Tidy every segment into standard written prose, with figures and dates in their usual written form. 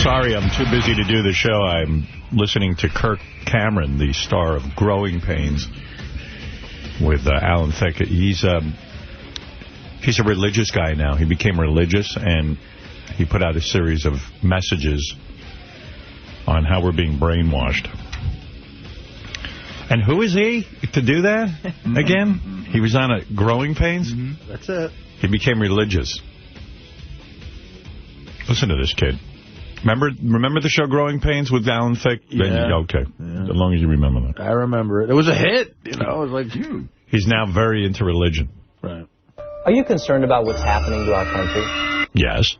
Sorry, I'm too busy to do the show. I'm listening to Kirk Cameron, the star of Growing Pains, with Alan Thicke. He's a religious guy now. He became religious, and he put out a series of messages on how we're being brainwashed. And who is he to do that again? He was on a Growing Pains? That's it. He became religious. Listen to this kid. Remember the show Growing Pains with Alan Thicke? Yeah. Okay. Yeah. As long as you remember that. I remember it. It was a hit. You know, it was like, He's now very into religion. Right. Are you concerned about what's happening to our country? Yes.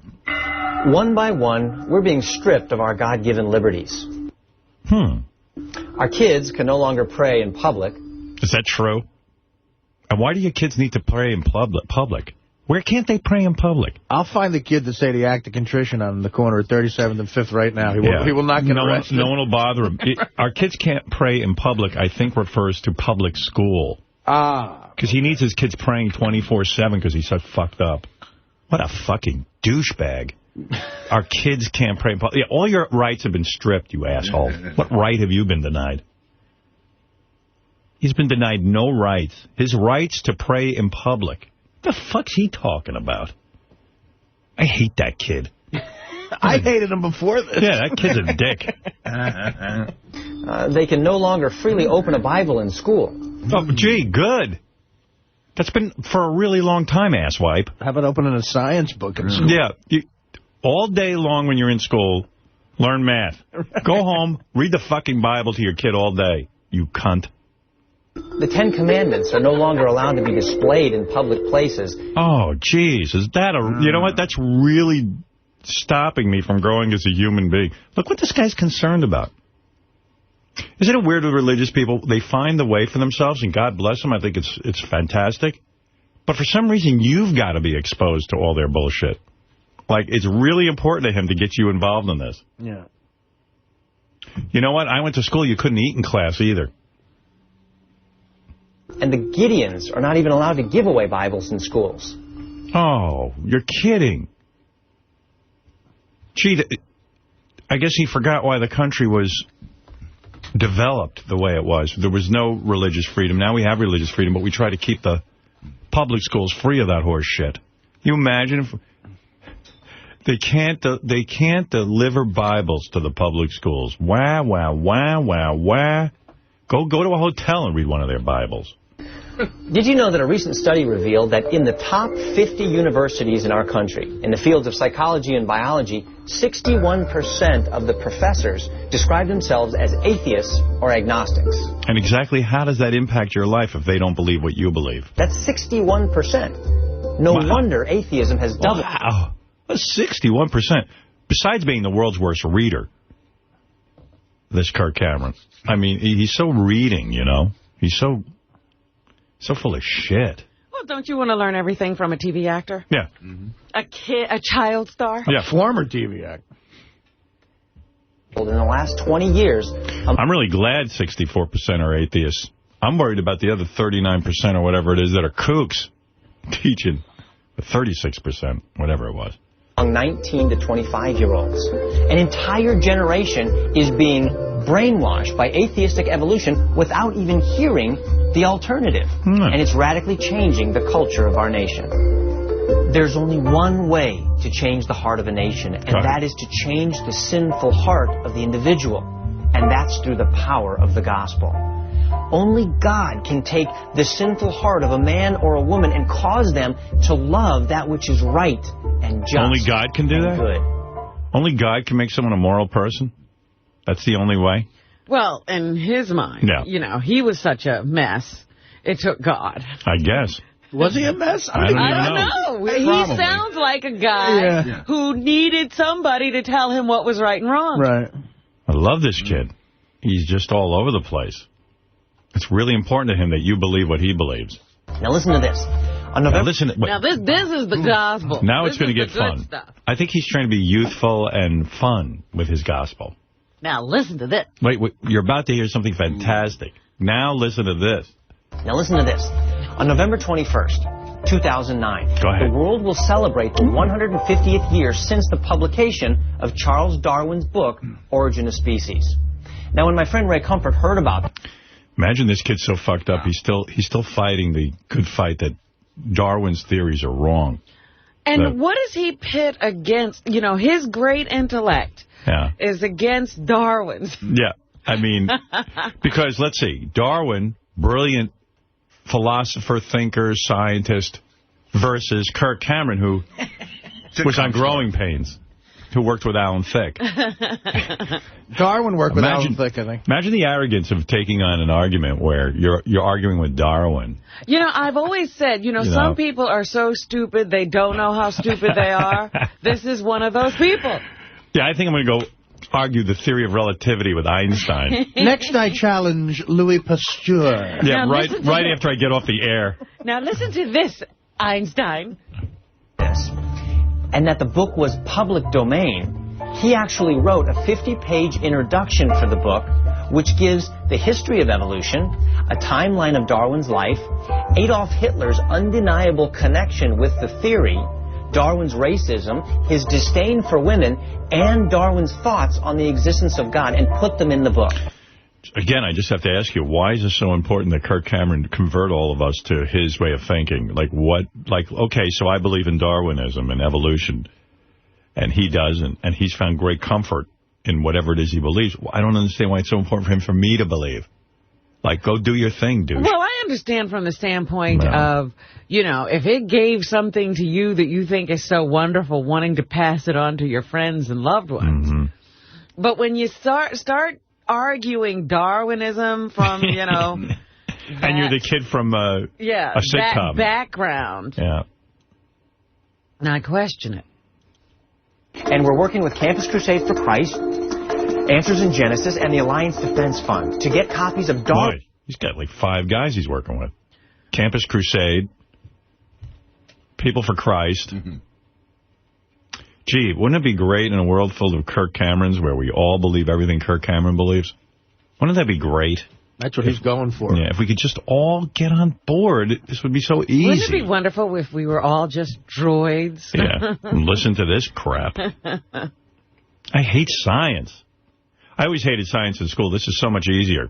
One by one, we're being stripped of our God-given liberties. Our kids can no longer pray in public. Is that true? And why do your kids need to pray in public? Where can't they pray in public? I'll find the kid to say the act of contrition on the corner of 37th and 5th right now. He will not get arrested. No one will bother him. Our kids can't pray in public, I think, refers to public school. Because he needs his kids praying 24/7 because he's so fucked up. What a fucking douchebag. Our kids can't pray in public. Yeah, all your rights have been stripped, you asshole. What right have you been denied? He's been denied no rights. His rights to pray in public. What the fuck's he talking about? I hate that kid. I hated him before this. Yeah, that kid's a dick. They can no longer freely open a Bible in school. Oh, gee, good. That's been for a really long time, asswipe. How about opening a science book in school? Yeah. All day long when you're in school, learn math. Go home, read the fucking Bible to your kid all day, you cunt. The Ten Commandments are no longer allowed to be displayed in public places. Oh, jeez. Is that a... You know what? That's really stopping me from growing as a human being. Look what this guy's concerned about. Isn't it weird with religious people? They find the way for themselves, and God bless them. I think it's fantastic. But for some reason, you've got to be exposed to all their bullshit. Like, it's really important to him to get you involved in this. Yeah. You know what? I went to school. You couldn't eat in class either. And the Gideons are not even allowed to give away Bibles in schools. Oh, you're kidding. Gee, I guess he forgot why the country was developed the way it was. There was no religious freedom. Now we have religious freedom, but we try to keep the public schools free of that horse shit. Can you imagine if they can't deliver Bibles to the public schools? Wah, wah, wah, wah, wah. Go to a hotel and read one of their Bibles. Did you know that a recent study revealed that in the top 50 universities in our country, in the fields of psychology and biology, 61% of the professors describe themselves as atheists or agnostics? And exactly how does that impact your life if they don't believe what you believe? That's 61%. No wonder atheism has doubled. Wow. That's 61%. Besides being the world's worst reader, this Kirk Cameron. I mean, he's so reading, you know. He's so full of shit. Well, don't you want to learn everything from a TV actor? Yeah. A child star? Yeah. Former TV actor. In the last 20 years... I'm really glad 64% are atheists. I'm worried about the other 39% or whatever it is that are kooks teaching 36%, whatever it was. Among 19 to 25-year-olds. An entire generation is being brainwashed by atheistic evolution without even hearing the alternative. And it's radically changing the culture of our nation. There's only one way to change the heart of a nation, and that is to change the sinful heart of the individual. And that's through the power of the gospel. Only God can take the sinful heart of a man or a woman and cause them to love that which is right and just. Only God can do that? Good. Only God can make someone a moral person? That's the only way? Well, in his mind, you know, he was such a mess. It took God. I guess. Was he a mess? I don't even know. He sounds like a guy who needed somebody to tell him what was right and wrong. Right. I love this kid. He's just all over the place. It's really important to him that you believe what he believes. Now listen to this. Now this is the gospel. Now it's going to get fun. Stuff. I think he's trying to be youthful and fun with his gospel. Now listen to this. Wait, you're about to hear something fantastic. Now listen to this. Now listen to this. On November 21st, 2009. Go ahead. The world will celebrate the 150th year since the publication of Charles Darwin's book, Origin of Species. Now, when my friend Ray Comfort heard about it... Imagine this kid's so fucked up, he's still fighting the good fight that Darwin's theories are wrong. And what does he pit against? You know, his great intellect is against Darwin's. Yeah, I mean, because, let's see, Darwin, brilliant philosopher, thinker, scientist, versus Kirk Cameron, who was on Growing Pains, who worked with Alan Thicke. Darwin worked with Alan Thicke, I think. Imagine the arrogance of taking on an argument where you're arguing with Darwin. You know, I've always said, some people are so stupid they don't know how stupid they are. This is one of those people. Yeah, I think I'm going to go argue the theory of relativity with Einstein. Next, I challenge Louis Pasteur. Yeah, right after I get off the air. Now, listen to this, Einstein. Yes. And that the book was public domain, he actually wrote a 50-page introduction for the book, which gives the history of evolution, a timeline of Darwin's life, Adolf Hitler's undeniable connection with the theory, Darwin's racism, his disdain for women, and Darwin's thoughts on the existence of God, and put them in the book. Again, I just have to ask you, why is it so important that Kirk Cameron convert all of us to his way of thinking? Okay, so I believe in Darwinism and evolution, and he doesn't, and he's found great comfort in whatever it is he believes. I don't understand why it's so important for me to believe. Like, go do your thing, dude. Well, I understand from the standpoint of, if it gave something to you that you think is so wonderful, wanting to pass it on to your friends and loved ones. Mm-hmm. But when you start arguing Darwinism from, and you're the kid from a sitcom. That background. Yeah. And I question it. And we're working with Campus Crusade for Christ, Answers in Genesis, and the Alliance Defense Fund to get copies of Darwin. He's got like 5 guys he's working with. Campus Crusade, People for Christ. Mm-hmm. Gee, wouldn't it be great in a world full of Kirk Camerons where we all believe everything Kirk Cameron believes? Wouldn't that be great? That's what he's going for. Yeah, if we could just all get on board, this would be so easy. Wouldn't it be wonderful if we were all just droids? Yeah, and listen to this crap. I hate science. I always hated science in school. This is so much easier.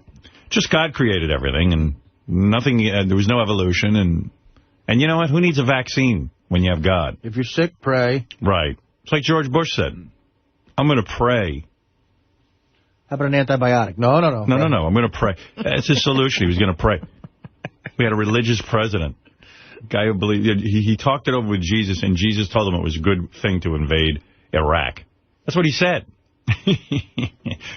Just God created everything, and nothing. There was no evolution, and you know what? Who needs a vaccine when you have God? If you're sick, pray. Right. It's like George Bush said, I'm going to pray. How about an antibiotic? No. No, I'm going to pray. That's his solution. He was going to pray. We had a religious president. A guy who believed, he talked it over with Jesus, and Jesus told him it was a good thing to invade Iraq. That's what he said.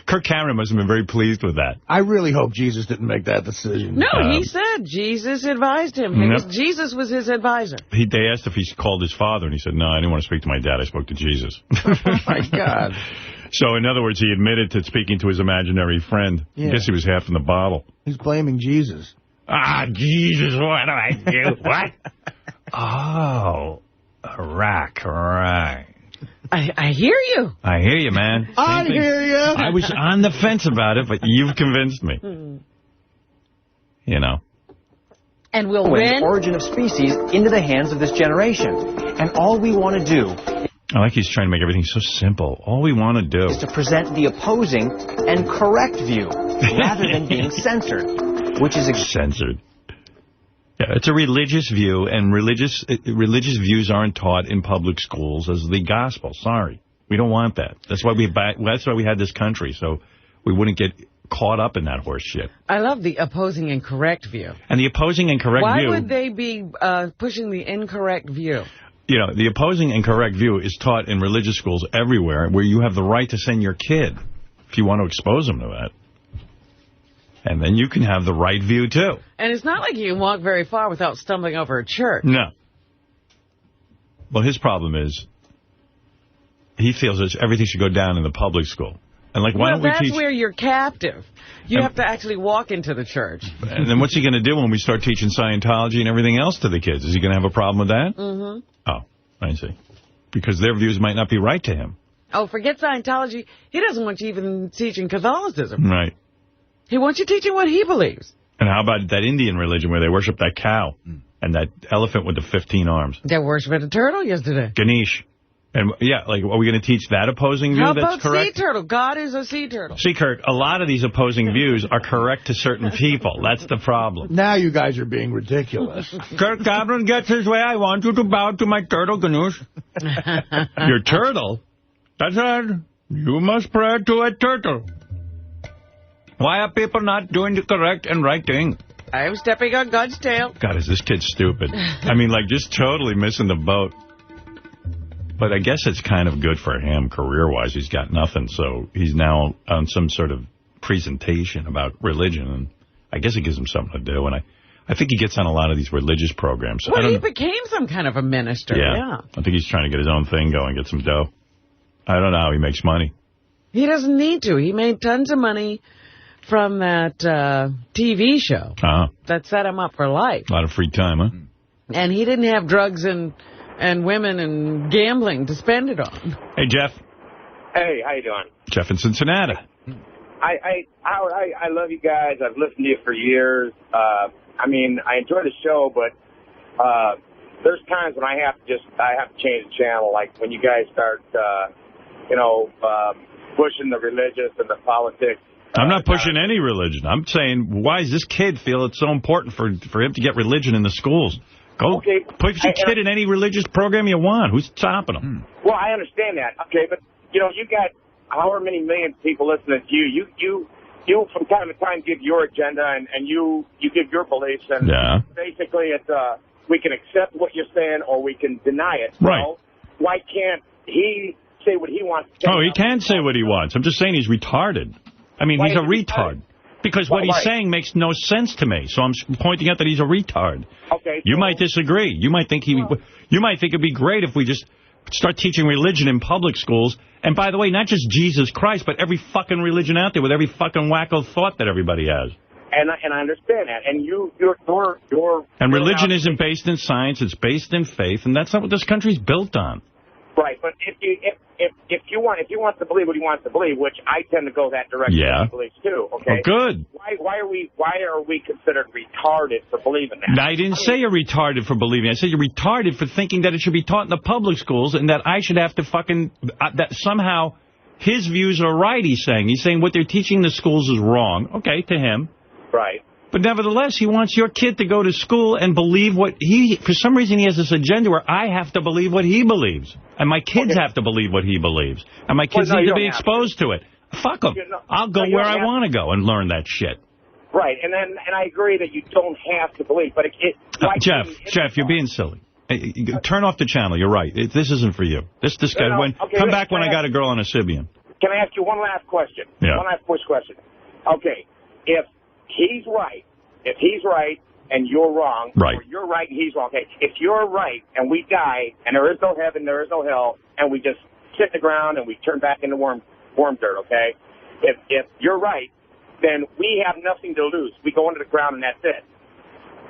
Kirk Cameron must have been very pleased with that. I really hope Jesus didn't make that decision. No, he said Jesus advised him. Jesus was his advisor. They asked if he called his father, and he said, no, I didn't want to speak to my dad. I spoke to Jesus. Oh, my God. So, in other words, he admitted to speaking to his imaginary friend. Yeah. I guess he was half in the bottle. He's blaming Jesus. Jesus, what do I do? What? Oh, Iraq, right. I hear you. I hear you, man. I hear you. I was on the fence about it, but you've convinced me. And we'll win Origin of Species into the hands of this generation. And all we want to do... I like he's trying to make everything so simple. All we want to do... is to present the opposing and correct view, rather than being censored, which is... Censored. Yeah, it's a religious view, and religious views aren't taught in public schools as the gospel. Sorry. We don't want that. That's why we had this country, so we wouldn't get caught up in that horse shit. I love the opposing and correct view. And the opposing and correct view... Why would they be pushing the incorrect view? The opposing and correct view is taught in religious schools everywhere, where you have the right to send your kid if you want to expose them to that. And then you can have the right view, too. And it's not like you can walk very far without stumbling over a church. No. Well, his problem is he feels that everything should go down in the public school. And why don't we teach... that's where you're captive. You have to actually walk into the church. And then what's he going to do when we start teaching Scientology and everything else to the kids? Is he going to have a problem with that? Mm-hmm. Oh, I see. Because their views might not be right to him. Oh, forget Scientology. He doesn't want you even teaching Catholicism. Right. He wants you teaching what he believes. And how about that Indian religion where they worship that cow? And that elephant with the 15 arms. They worshipped a turtle yesterday. Ganesh. And, yeah, like, are we going to teach that opposing view? How That's about correct? sea turtle? God is a sea turtle. See, Kirk, a lot of these opposing views are correct to certain people. That's the problem. Now you guys are being ridiculous. Kirk Cameron gets his way. I want you to bow to my turtle, Ganesh. Your turtle? That's right. You must pray to a turtle. Why are people not doing the correct and right thing? I'm stepping on God's tail. God, is this kid stupid? I mean, like, just totally missing the boat. But I guess it's kind of good for him career-wise. He's got nothing, so he's now on some sort of presentation about religion, and I guess it gives him something to do. And I think he gets on a lot of these religious programs. Well, he became some kind of a minister. Yeah. I think he's trying to get his own thing going, get some dough. I don't know how he makes money. He doesn't need to. He made tons of money from that TV show that set him up for life. A lot of free time, huh? And he didn't have drugs and women and gambling to spend it on. Hey, Jeff. Hey, how you doing? Jeff in Cincinnati. I love you guys. I've listened to you for years. I mean, I enjoy the show, but there's times when I have to change the channel. Like when you guys start, pushing the religious and the politics. I'm not pushing any religion. I'm saying, why does this kid feel it's so important for him to get religion in the schools? Go put your kid in any religious program you want. Who's stopping him? Well, I understand that. Okay, but, you got however many millions of people listening to you. You from time to time give your agenda and you give your beliefs. And basically, it's we can accept what you're saying or we can deny it. Right. So why can't he say what he wants to say? Oh, he can say what he wants. I'm just saying he's retarded. I mean, he's a retard. Because what he's saying makes no sense to me. So I'm pointing out that he's a retard. Okay. You might disagree. You might think it'd be great if we just start teaching religion in public schools. And by the way, not just Jesus Christ, but every fucking religion out there with every fucking wacko thought that everybody has. And I understand that. And you're And religion isn't based in science. It's based in faith. And that's not what this country's built on. Right, but if he wants to believe what he wants to believe, which I tend to go that direction, he believes too. Okay. Oh, good. Why are we considered retarded for believing that? I didn't say you're retarded for believing. I said you're retarded for thinking that it should be taught in the public schools and that I should have to that somehow his views are right. He's saying what they're teaching in the schools is wrong. Okay, to him. Right. But nevertheless, he wants your kid to go to school and believe for some reason he has this agenda where I have to believe what he believes. And my kids have to believe what he believes. And my kids need to be exposed to it. Fuck them. I'll go where I want to go and learn that shit. Right. And I agree that you don't have to believe. But Jeff, you're being silly. Turn off the channel. You're right. This isn't for you. This guy. Come back when I got a girl on a Sibian. Can I ask you one last question? Yeah. One last push question. Okay. If he's right and you're wrong, right, or you're right and he's wrong. Okay, if you're right and we die and there is no heaven, there is no hell, and we just sit in the ground and we turn back into worm dirt, okay? If you're right, then we have nothing to lose. We go into the ground and that's it.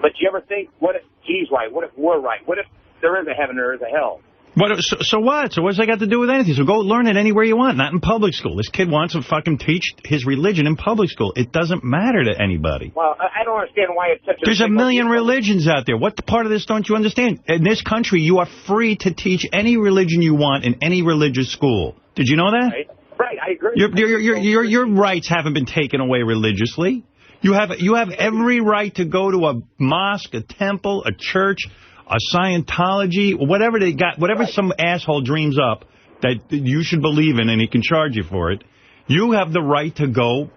But you ever think, what if he's right? What if we're right? What if there is a heaven, there is a hell? So what? So what's that got to do with anything? So go learn it anywhere you want, not in public school. This kid wants to fucking teach his religion in public school. It doesn't matter to anybody. Well, I don't understand why it's such a... There's a million religions out there. What part of this don't you understand? In this country, you are free to teach any religion you want in any religious school. Did you know that? Right, I agree. Your rights haven't been taken away religiously. You have every right to go to a mosque, a temple, a church, a Scientology, whatever they got, whatever some asshole dreams up that you should believe in and he can charge you for it, you have the right to go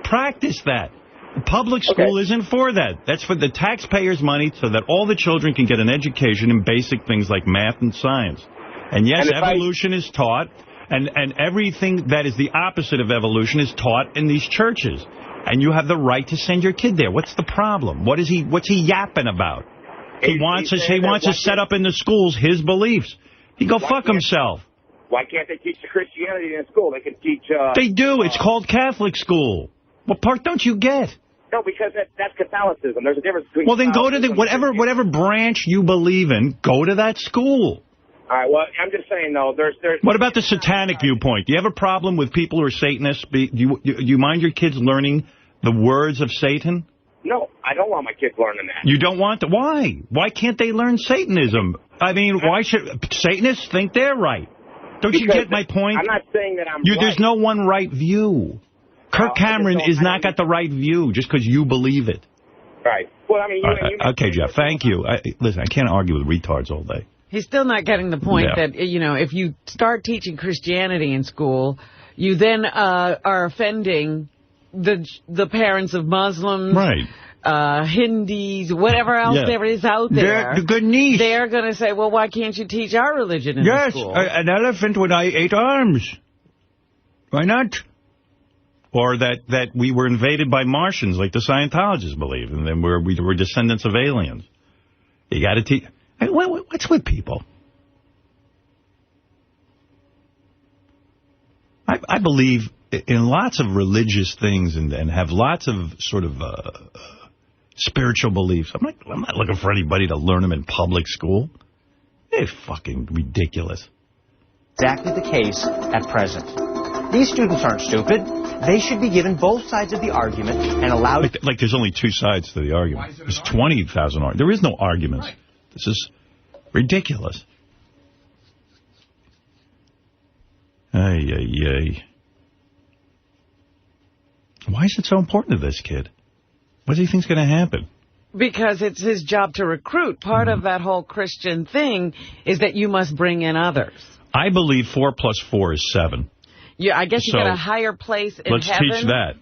practice that. Public school isn't for that. That's for the taxpayers' money so that all the children can get an education in basic things like math and science. And yes, evolution is taught, and everything that is the opposite of evolution is taught in these churches. And you have the right to send your kid there. What's the problem? What's he yapping about? He wants to set up in the schools his beliefs. He go fuck himself. Why can't they teach the Christianity in school? They can teach... they do. It's called Catholic school. What part don't you get? No, because that's Catholicism. There's a difference between... Well, then go to whatever branch you believe in, go to that school. All right, well, I'm just saying, though, there's... What about the satanic viewpoint? Do you have a problem with people who are Satanists? Do you mind your kids learning the words of Satan? No, I don't want my kids learning that. You don't want to? Why? Why can't they learn Satanism? I mean, why should Satanists think they're right? Don't you get my point? I'm not saying that I'm right. There's no one right view. Kirk Cameron is not got the right view just because you believe it. Right. Well, I mean, okay, Jeff, thank you. Listen, I can't argue with retards all day. He's still not getting the point that, you know, if you start teaching Christianity in school, you then are offending the parents of Muslims. Right. Hindus, whatever else there is out there. The good niece. They're going to say, well, why can't you teach our religion in the school? Yes, an elephant with 8 arms. Why not? Or that we were invaded by Martians, like the Scientologists believe, and then we were descendants of aliens. You got to teach. What's with people? I believe in lots of religious things and have lots of sort of spiritual beliefs. I'm not looking for anybody to learn them in public school. They're fucking ridiculous. Exactly the case at present. These students aren't stupid. They should be given both sides of the argument and allowed... Like there's only 2 sides to the argument. There's 20,000 arguments. There is no arguments. Right. This is ridiculous. Ay, ay, ay. Why is it so important to this kid? What do you think's going to happen? Because it's his job to recruit. Part of that whole Christian thing is that you must bring in others. I believe 4 + 4 is 7. Yeah, I guess you get a higher place in heaven. Let's teach that.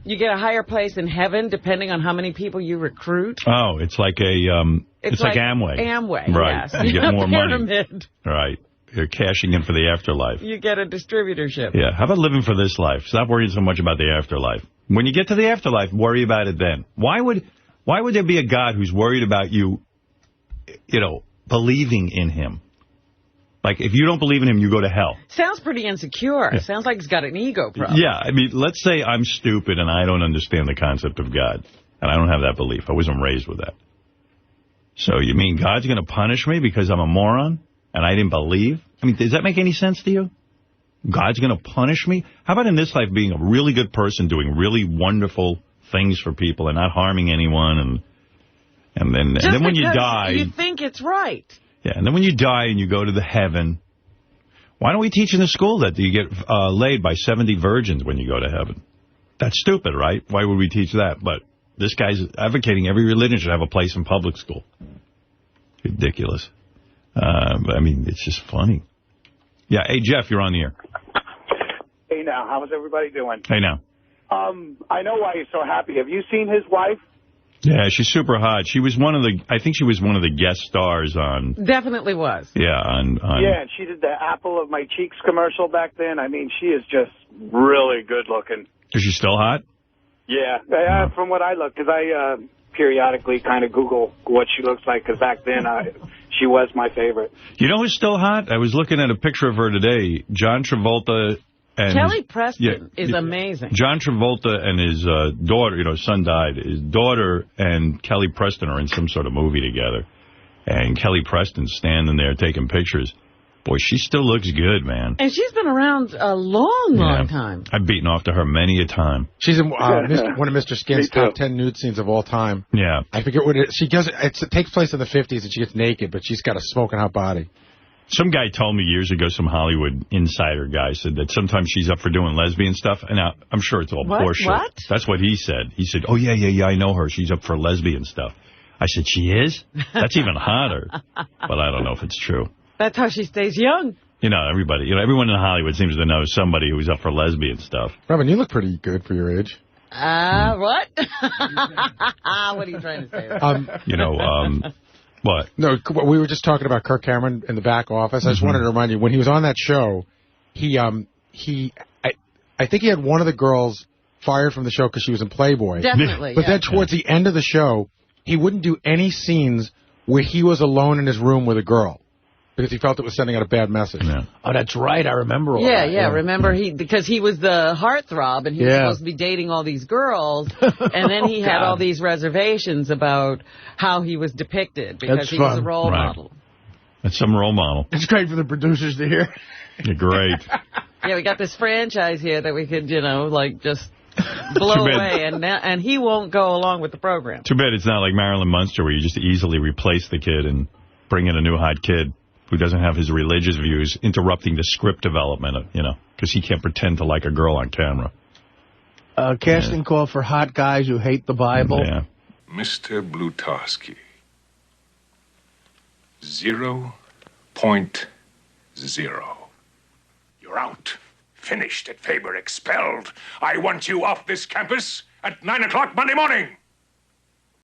You get a higher place in heaven depending on how many people you recruit. Oh, it's like it's like Amway. Amway, right. Yes. You get more pyramid. money. Right. You're cashing in for the afterlife. You get a distributorship. Yeah. How about living for this life? Stop worrying so much about the afterlife. When you get to the afterlife, worry about it then. Why would there be a God who's worried about you, believing in him? Like, if you don't believe in him, you go to hell. Sounds pretty insecure. Yeah. Sounds like he's got an ego problem. Yeah, I mean, let's say I'm stupid and I don't understand the concept of God. And I don't have that belief. I wasn't raised with that. So you mean God's going to punish me because I'm a moron and I didn't believe? I mean, does that make any sense to you? God's going to punish me? How about in this life being a really good person, doing really wonderful things for people and not harming anyone? And then when you die... you think it's right. Yeah, and then when you die and you go to the heaven, why don't we teach in the school that you get laid by 70 virgins when you go to heaven? That's stupid, right? Why would we teach that? But this guy's advocating every religion should have a place in public school. Ridiculous. I mean, it's just funny. Yeah, hey, Jeff, you're on the air. Hey, now, how's everybody doing? Hey, now. I know why you're so happy. Have you seen his wife? Yeah, she's super hot. She was I think she was one of the guest stars on... Definitely was. Yeah, on... Yeah, and she did the Apple of My Cheeks commercial back then. I mean, she is just really good looking. Is she still hot? Yeah, from what I look, because I periodically kind of Google what she looks like, because back then she was my favorite. You know who's still hot? I was looking at a picture of her today. John Travolta... And Kelly Preston is amazing. John Travolta and his daughter, his son died. His daughter and Kelly Preston are in some sort of movie together. And Kelly Preston's standing there taking pictures. Boy, she still looks good, man. And she's been around a long time. I've beaten off to her many a time. She's in one of Mr. Skin's top 10 nude scenes of all time. Yeah. I forget what she does. It takes place in the 50s, and she gets naked, but she's got a smoking hot body. Some guy told me years ago, some Hollywood insider guy said that sometimes she's up for doing lesbian stuff. And I'm sure it's all horseshit. What? That's what he said. He said, oh, yeah, I know her. She's up for lesbian stuff. I said, she is? That's even hotter. But I don't know if it's true. That's how she stays young. Everyone in Hollywood seems to know somebody who's up for lesbian stuff. Robin, you look pretty good for your age. What? What are you trying to say? What? No, we were just talking about Kirk Cameron in the back office. I just wanted to remind you, when he was on that show, I think he had one of the girls fired from the show because she was in Playboy. Definitely, But then towards the end of the show, he wouldn't do any scenes where he was alone in his room with a girl because he felt it was sending out a bad message. Yeah. Oh, that's right. I remember all that. Yeah. Remember, because he was the heartthrob, and he was supposed to be dating all these girls, and then he had all these reservations about how he was depicted because he was a role model. That's some role model. It's great for the producers to hear. You're great. Yeah, we got this franchise here that we could, just blow away, and he won't go along with the program. Too bad it's not like Marilyn Munster, where you just easily replace the kid and bring in a new hot kid who doesn't have his religious views, interrupting the script development, because he can't pretend to like a girl on camera. Casting call for hot guys who hate the Bible. Yeah. Mr. Blutarski. 0.0. You're out. Finished at Faber, expelled. I want you off this campus at 9 o'clock Monday morning.